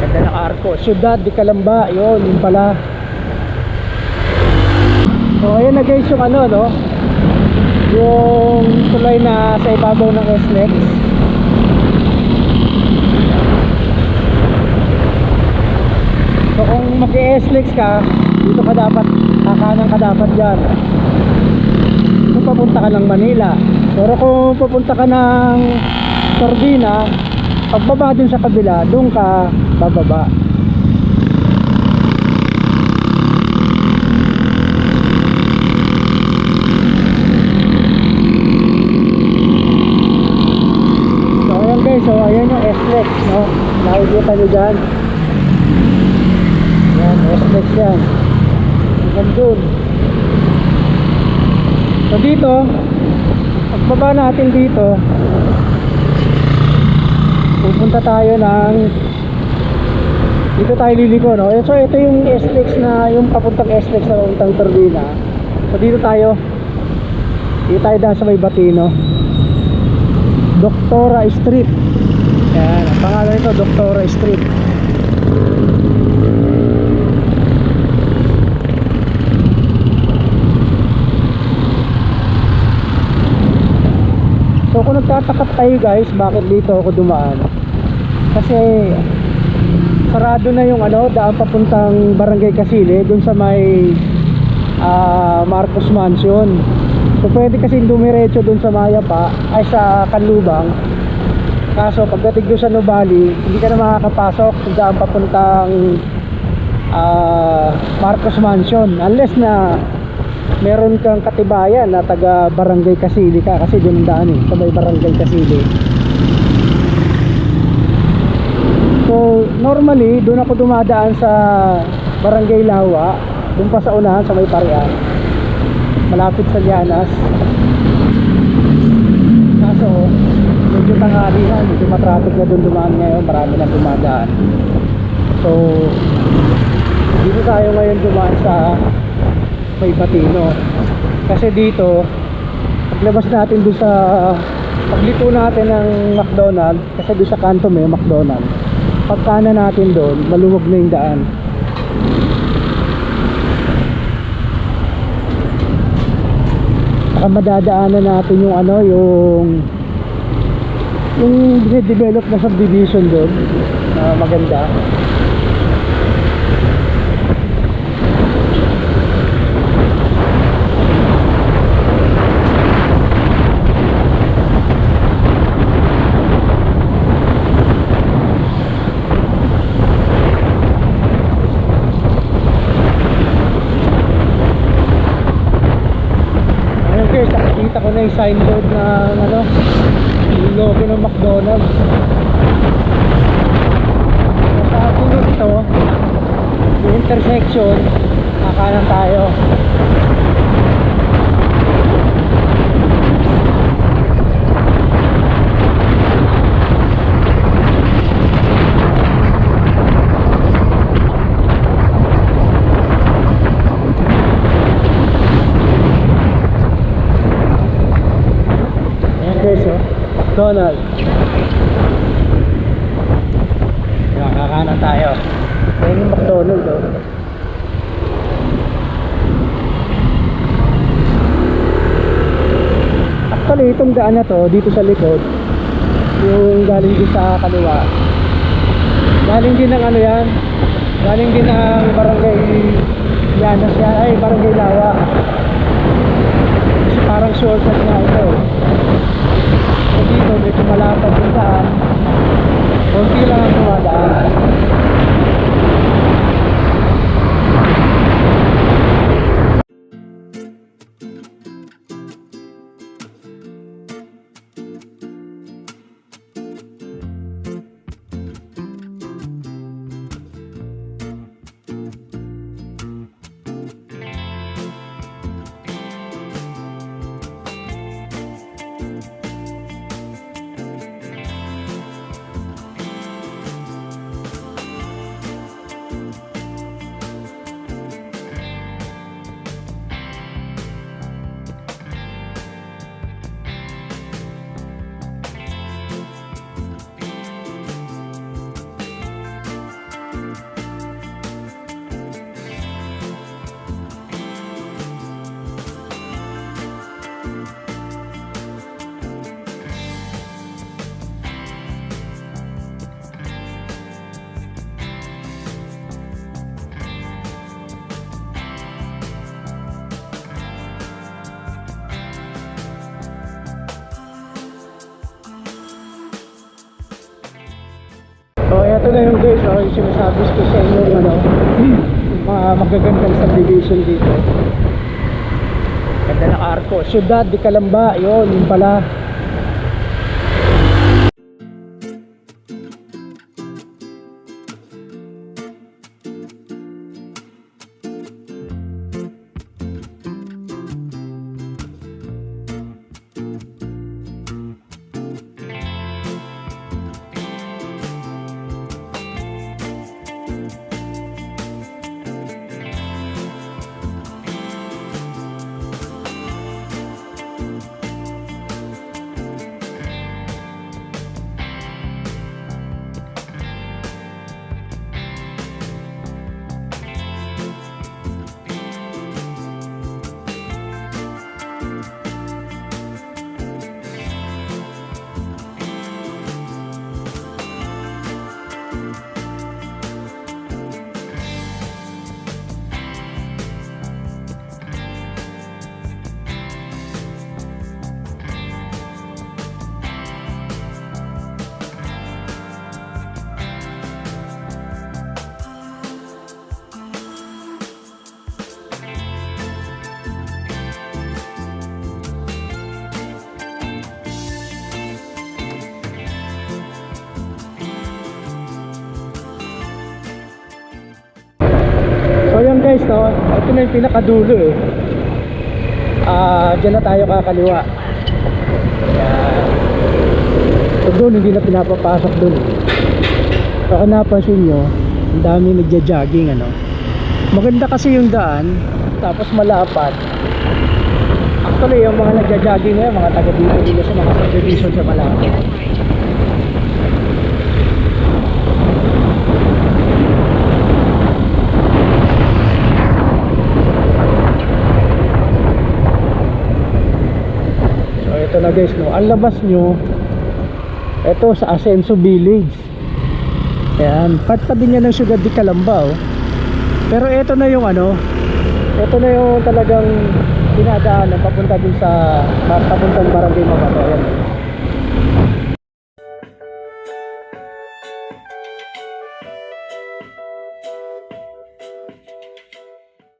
Ganda ng arko. Ciudad de Calamba. Yun pala. So ayan na guys yung ano, no, yung tulay na sa ibabaw ng SLEX. So kung mag-SLEX ka, dito ka dapat, kakanan ka dapat dyan kung papunta ka ng Manila. Pero kung papunta ka ng Turbina, pagbaba dun sa kabila, dun ka bababa. So ayan yung SLEX, no? Nakikita nyo dyan. Yan, SLEX yan. Hanggang dun. So dito, pagbaba natin dito, pupunta tayo ng, dito tayo liliko, no? So ito yung SLEX na, yung papuntang SLEX na papuntang Turbina. So dito tayo dahil sa may Batino, Doctora Street. Yan, ang pangalan nito, Doctora Street. So kung nagtataka kayo guys, bakit dito ako dumaan? Kasi sarado na yung ano, daan papuntang Barangay Casile, dun sa may Marcos Mansion. So pwede kasi dumiretso dun sa Mayapa, ay sa Kanlubang. Kaso pagdating doon sa Nubali, hindi ka na makakapasok kung daan papuntang Marcos Mansion, unless na meron kang katibayan na taga Barangay Casile ka, kasi doon ang daan sa may Barangay Casile. So normally doon ako dumadaan sa Barangay Lawa, doon pa sa unahan sa may Parian, malapit sa Llanas. Kaso medyo tanghali na, medyo matraffic na doon dumaan ngayon, marami na dumadaan. So dito tayo ngayon dumaan sa may Batino, kasi dito paglabas natin doon sa paglito natin ng McDonald's, kasi doon sa kanto may McDonald's, pagkana natin doon maluwag na yung daan. Saka madadaanan natin yung ano, yung develop na subdivision doon na maganda. Ayun guys, nakikita ko na yung signboard na ano, yung logo ng McDonald's. Sa atin ito, yung intersection, kakanan tayo. Ayan guys, oh, McDonald's. Yan, kakanan tayo. Ayan yung McDonald's, oh. Actually, itong daan na to, dito sa likod, yung galing din sa kaliwa, galing din ng ano yan, galing din ng Barangay Llanas yan, ay Barangay Lawa. Kasi parang shortcut nga ito. So dito, medyo malapad yung daan, konti lang ang dumadaan. ito na yung guys, oh, yung sinasabi ko sa inyo, ano, mga magagandang subdivision dito. Ganda ng Arco, Ciudad de Calamba, yun, yun pala. So yun guys, no, ito na yung pinakadulo eh. Diyan na tayo kakaliwa. Yan. So doon hindi na pinapapasok doon. So kung napansin nyo, ang dami nagja-jogging, ano. Maganda kasi yung daan, tapos malapad. Actually yung mga nagja-jogging ngayon, mga taga dito sa mga subdivision sa malapad. Ito na guys, no, ang labas nyo ito sa Asenso Village. Ayan, part pa din yan ng Ciudad de Calamba, oh. Pero ito na yung ano, ito na yung talagang dinadaanan papunta din sa papuntang Barangay Mabato. Ayan.